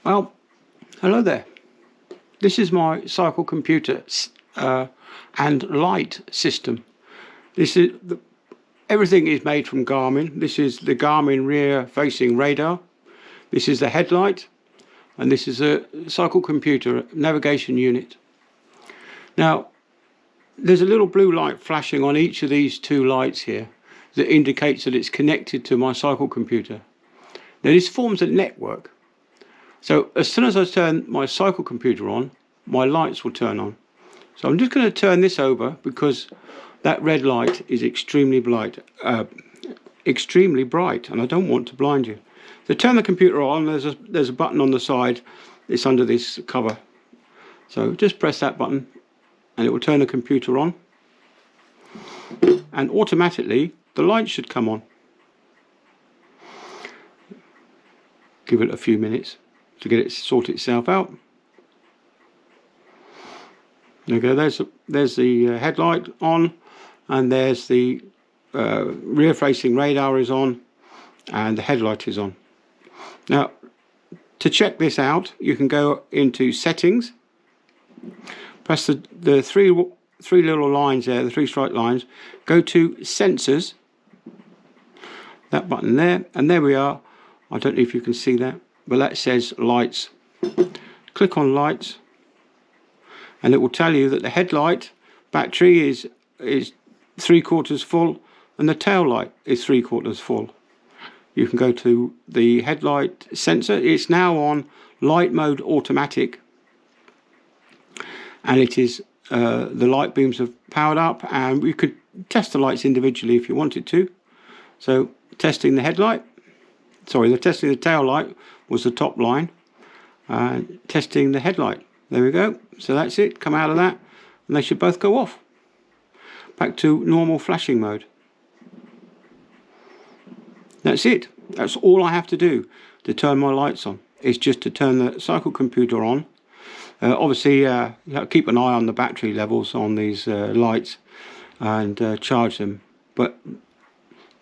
Well, hello there. This is my cycle computer and light system. This is everything is made from Garmin. This is the Garmin rear facing radar. This is the headlight, and this is a cycle computer navigation unit. Now, there's a little blue light flashing on each of these two lights here that indicates that it's connected to my cycle computer. Now, this forms a network. So as soon as I turn my cycle computer on, my lights will turn on. So I'm just going to turn this over because that red light is extremely bright, and I don't want to blind you. So turn the computer on. There's a button on the side. It's under this cover. So just press that button, and it will turn the computer on. And automatically the light should come on. Give it a few minutes to get it to sort itself out. There you go. There's the headlight on, and there's the rear facing radar is on, and the headlight is on. Now, to check this out, you can go into settings, press the three little lines there, the three straight lines, go to sensors, that button there, and there we are. I don't know if you can see that, but that says lights. Click on lights, and it will tell you that the headlight battery is 3/4 full, and the tail light is 3/4 full. You can go to the headlight sensor. It's now on light mode automatic, and it is the light beams have powered up, and we could test the lights individually if you wanted to. So testing the headlight, testing the tail light was the top line, and testing the headlight. There we go. So that's it. Come out of that, and they should both go off. Back to normal flashing mode. That's it. That's all I have to do to turn my lights on. It's just to turn the cycle computer on. Obviously, you have to keep an eye on the battery levels on these lights and charge them. But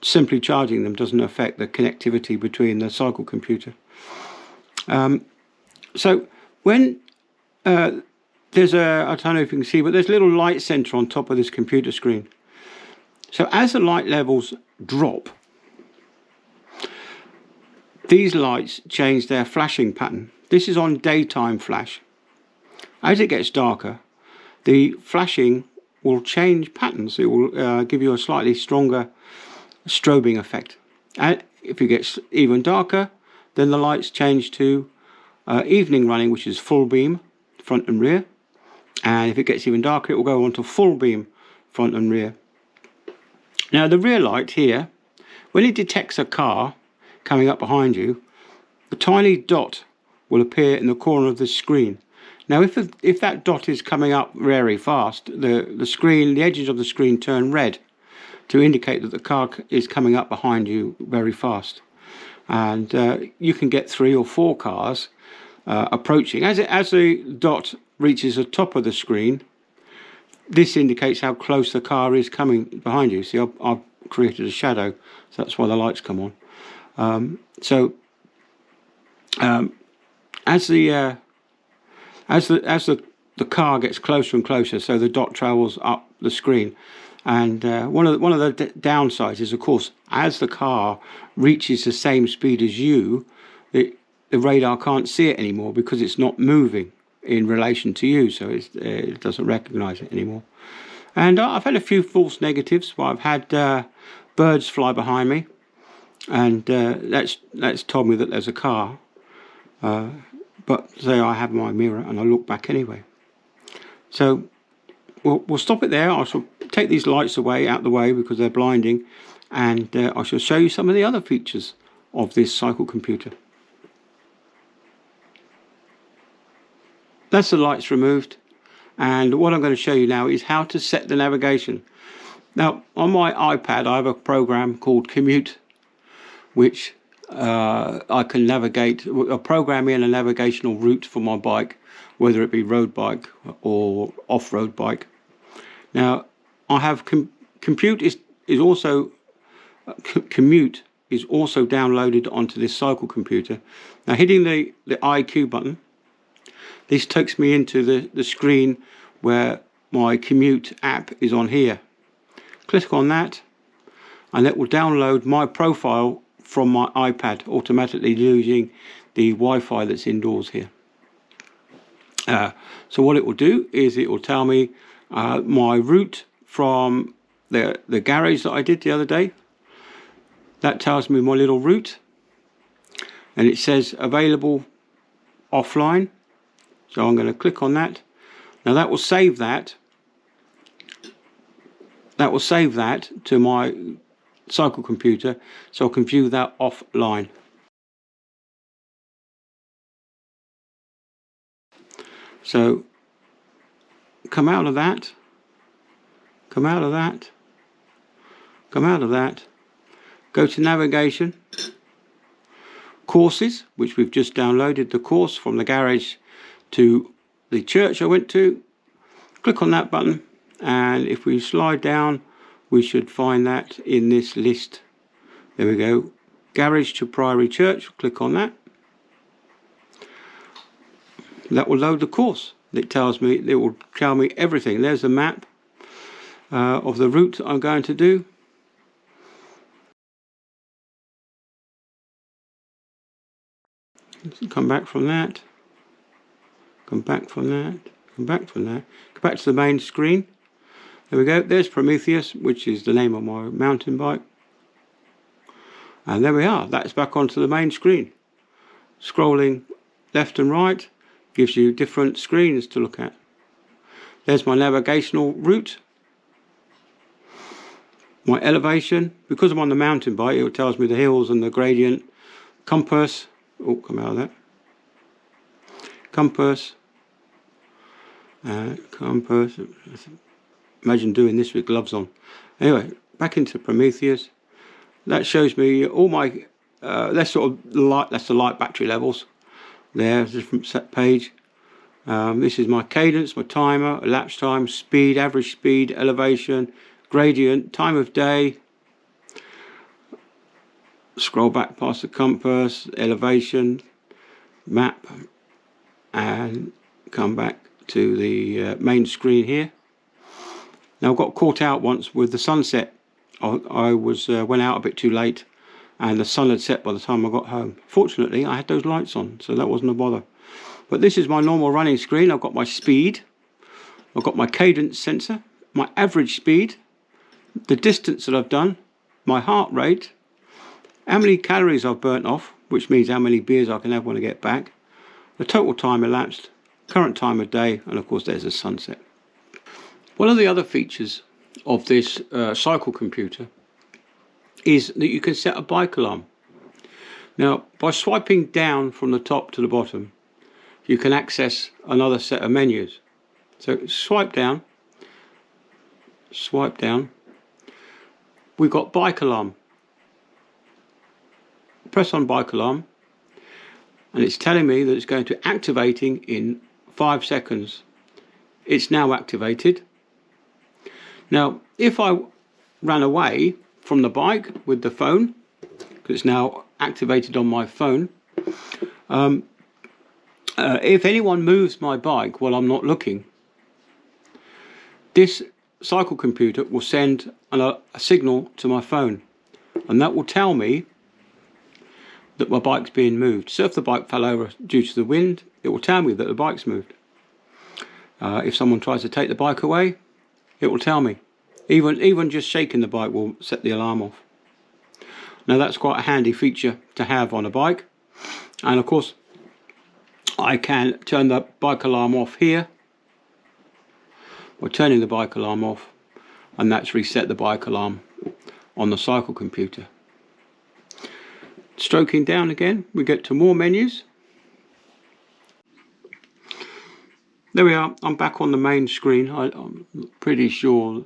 simply charging them doesn't affect the connectivity between the cycle computer. So when there's I don't know if you can see, but there's a little light center on top of this computer screen. So as the light levels drop, these lights change their flashing pattern. This is on daytime flash. As it gets darker, the flashing will change patterns. It will give you a slightly stronger strobing effect. And if it gets even darker, then the lights change to evening running, which is full beam, front and rear. And if it gets even darker, it will go on to full beam, front and rear. Now the rear light here, when it detects a car coming up behind you, a tiny dot will appear in the corner of the screen. Now if that dot is coming up very fast, the edges of the screen turn red to indicate that the car is coming up behind you very fast. And you can get 3 or 4 cars approaching. As the dot reaches the top of the screen, this indicates how close the car is coming behind you. See, I've created a shadow, so that's why the lights come on. As the car gets closer and closer, so the dot travels up the screen. And one of the downsides is, of course, as the car reaches the same speed as you, the radar can't see it anymore because it's not moving in relation to you, so it doesn't recognize it anymore. And I've had a few false negatives where I've had birds fly behind me, and that's told me that there's a car. But say I have my mirror and I look back anyway. So we'll stop it there. I shall take these lights out the way because they're blinding, and I shall show you some of the other features of this cycle computer. That's the lights removed, and what I'm going to show you now is how to set the navigation. Now on my iPad I have a program called Commute, which I can navigate, program in a navigational route for my bike, whether it be road bike or off-road bike. Now I have Commute is also Commute is also downloaded onto this cycle computer. Now, hitting the IQ button, this takes me into the screen where my commute app is on here. Click on that, and it will download my profile from my iPad automatically using the Wi-Fi that's indoors here. So what it will do is it will tell me my route from the garage that I did the other day. That tells me my little route, and it says available offline. So I'm going to click on that. Now that will save that. That will save that to my cycle computer, so I can view that offline. So come out of that, come out of that, come out of that, go to navigation, courses, which we've just downloaded the course from the garage to the church I went to. Click on that button, and if we slide down, we should find that in this list. There we go, garage to Priory Church. Click on that. That will load the course. It will tell me everything. There's the map of the route I'm going to do. Come back from that. Come back from that. Come back from that. Go back to the main screen. There we go. There's Prometheus, which is the name of my mountain bike. And there we are. That's back onto the main screen. Scrolling left and right gives you different screens to look at. There's my navigational route. My elevation. Because I'm on the mountain bike, it tells me the hills and the gradient. Compass. Oh, come out of that. Compass. Compass. Imagine doing this with gloves on. Anyway, back into Prometheus. That shows me all my that's the light battery levels. There's a different set page. This is my cadence, my timer, elapsed time, speed, average speed, elevation, gradient, time of day. Scroll back past the compass, elevation, map, and come back to the main screen here. Now I got caught out once with the sunset. I went out a bit too late, and the sun had set by the time I got home. Fortunately, I had those lights on, so that wasn't a bother. But this is my normal running screen. I've got my speed, I've got my cadence sensor, my average speed, the distance that I've done, my heart rate, how many calories I've burnt off, which means how many beers I can have when I get back, the total time elapsed, current time of day, and of course there's the sunset. One of the other features of this cycle computer is that you can set a bike alarm. Now, by swiping down from the top to the bottom, you can access another set of menus. So swipe down, we've got bike alarm. Press on bike alarm, and it's telling me that it's going to activating in 5 seconds. It's now activated. Now, if I ran away from the bike with the phone, because it's now activated on my phone, if anyone moves my bike while I'm not looking, this cycle computer will send a signal to my phone, and that will tell me that my bike's being moved. So if the bike fell over due to the wind, it will tell me that the bike's moved. If someone tries to take the bike away, it will tell me. Even just shaking the bike will set the alarm off. Now that's quite a handy feature to have on a bike. And of course, I can turn the bike alarm off here by turning the bike alarm off, and that's reset the bike alarm on the cycle computer. Stroking down again, we get to more menus. There we are, I'm back on the main screen. I'm pretty sure,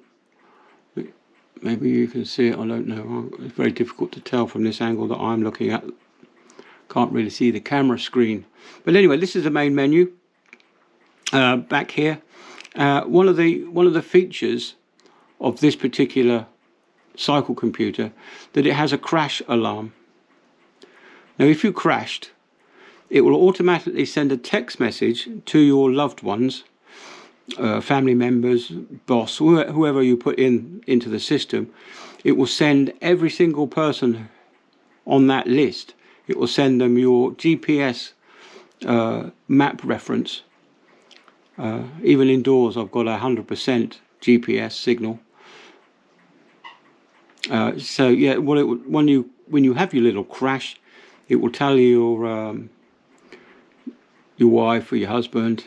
maybe you can see it, I don't know. It's very difficult to tell from this angle that I'm looking at. Can't really see the camera screen. But anyway, this is the main menu. Back here. One of the features of this particular cycle computer that it has a crash alarm. Now if you crashed, it will automatically send a text message to your loved ones, family members, boss, whoever you put into the system. It will send every single person on that list, it will send them your GPS map reference. Even indoors I've got 100% GPS signal. So yeah, when you have your little crash, it will tell you your wife or your husband,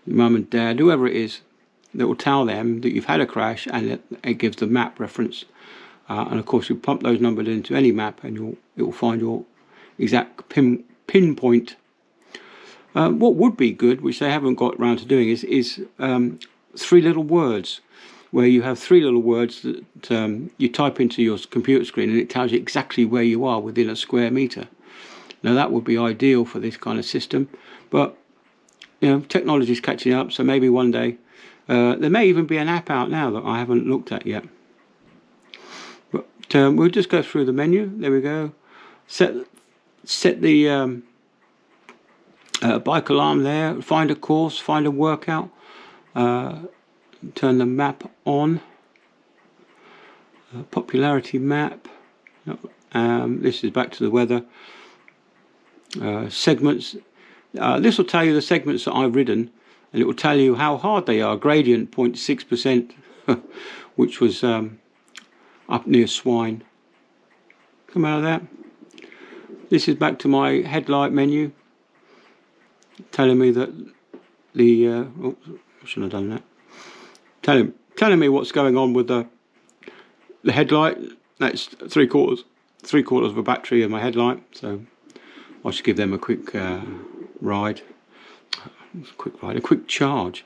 your mum and dad, whoever it is, that will tell them that you've had a crash, and it gives the map reference. And of course you pump those numbers into any map and it will find your exact pinpoint. What would be good, which they haven't got around to doing, is 3 little words, where you have 3 little words that you type into your computer screen and it tells you exactly where you are within a square meter. Now that would be ideal for this kind of system, but technology is catching up, so maybe one day there may even be an app out now that I haven't looked at yet. But we'll just go through the menu. There we go. Set the bike alarm there. Find a course. Find a workout. Turn the map on. Popularity map. This is back to the weather. Segments. This will tell you the segments that I've ridden, and it will tell you how hard they are. Gradient 0.6%, which was up near Swine. Come out of that. This is back to my headlight menu, telling me that the I shouldn't have done that. Telling me what's going on with the headlight. That's three quarters of a battery in my headlight, so I should give them a quick ride. A quick charge.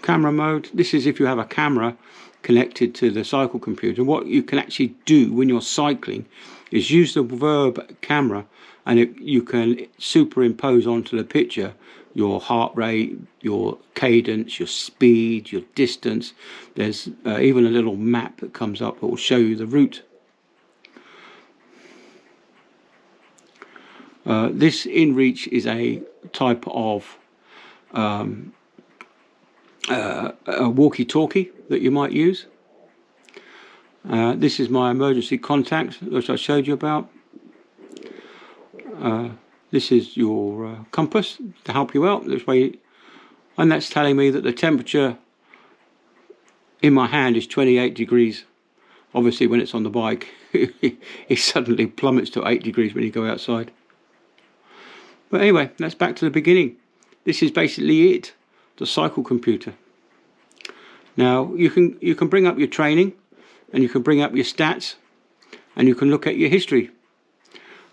Camera mode. This is if you have a camera connected to the cycle computer. What you can actually do when you're cycling is use the Verb camera, and you can superimpose onto the picture your heart rate, your cadence, your speed, your distance. There's even a little map that comes up that will show you the route. This InReach is a type of a walkie-talkie that you might use. This is my emergency contact, which I showed you about. This is your compass to help you out this way, and that's telling me that the temperature in my hand is 28 degrees. Obviously when it's on the bike it suddenly plummets to 8 degrees when you go outside. But anyway, that's back to the beginning. This is basically it, the cycle computer. Now you can bring up your training, and you can bring up your stats, and you can look at your history.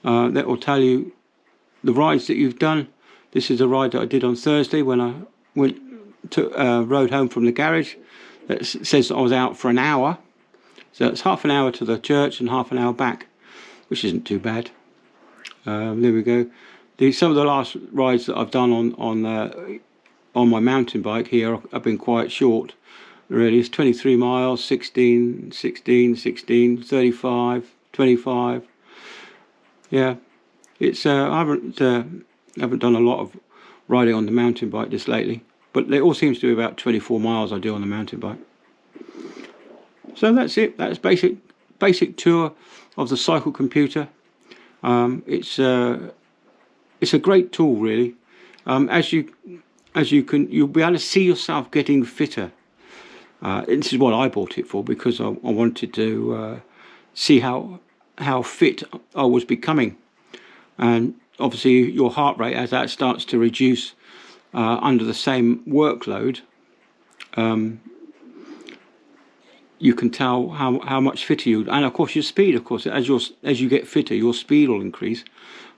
That will tell you the rides that you've done. This is a ride that I did on Thursday when I rode home from the garage. It says that I was out for an hour, so it's half an hour to the church and half an hour back, which isn't too bad. There we go. Some of the last rides that I've done on my mountain bike here have been quite short. Really, it's 23 miles, 16, 16, 16, 35, 25. Yeah, it's I haven't done a lot of riding on the mountain bike just lately, but it all seems to be about 24 miles I do on the mountain bike. So that's it. That's basic tour of the cycle computer. It's a great tool, really. You'll be able to see yourself getting fitter. This is what I bought it for, because I wanted to see how fit I was becoming. And obviously your heart rate, as that starts to reduce under the same workload, you can tell how much fitter you, and of course your speed, of course, as you get fitter, your speed will increase.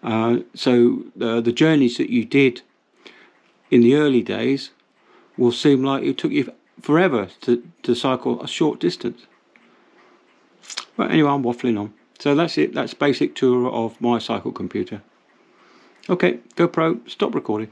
So the journeys that you did in the early days will seem like it took you forever to cycle a short distance. But anyway, I'm waffling on. So that's it. That's basic tour of my cycle computer. Okay, GoPro, stop recording.